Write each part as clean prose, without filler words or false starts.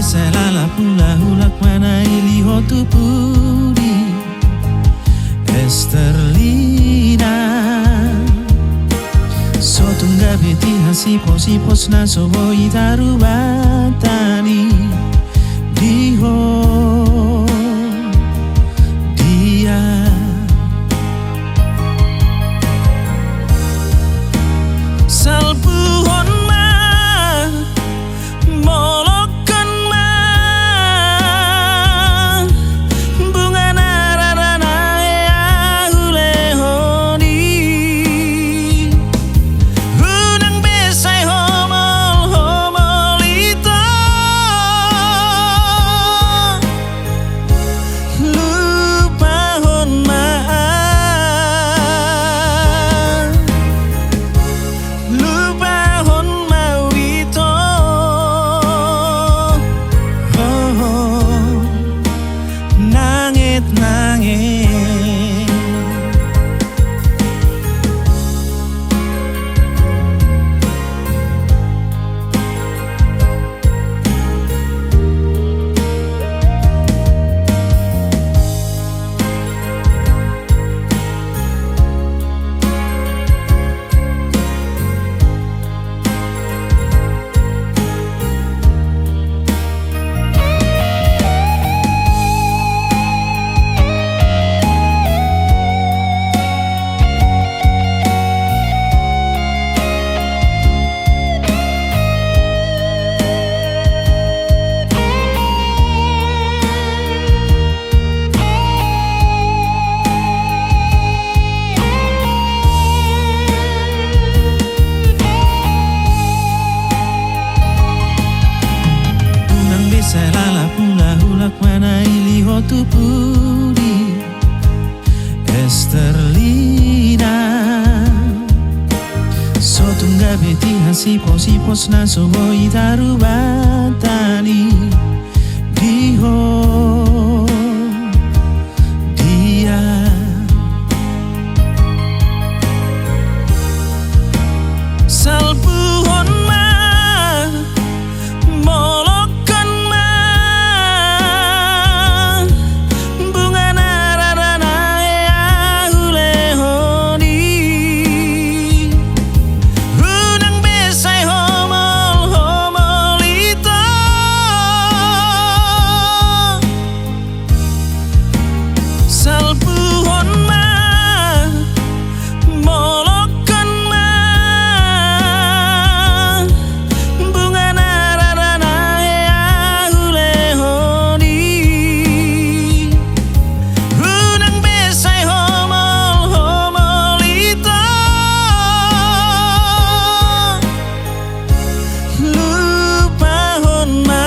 Selala pula hulak mana iliho tu pudi Esterlina Sotungga beti hasi pos na sobo itaru batani Diho dia Salpuhon ma Molokan ma Bunga nararana ya hulehoni Hunang besai homol ito Lupahon ma Lupahon ma wito Nangit-nangit Selala pula hulak mana iliho tu pudi Esterlina Sotungga beti hasi pos na sobo itaru batani Diho dia Salpuhon ma Molokan ma Bunga nararana ya hulehoni Hunang besai homol ito Salpuhon ma Molokan ma Bunga nararana ya hulehoni Hunang besai homol ito Lupahon ma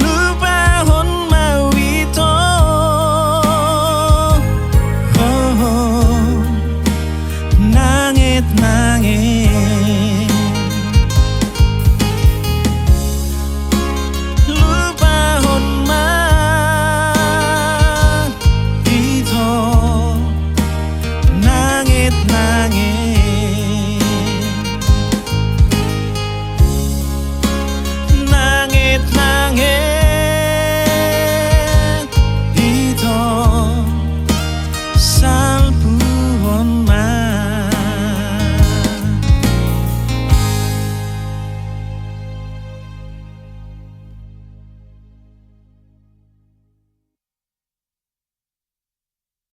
Lupahon ma wito Nangit-nangit Lupahon ma Ito Nangit-nangit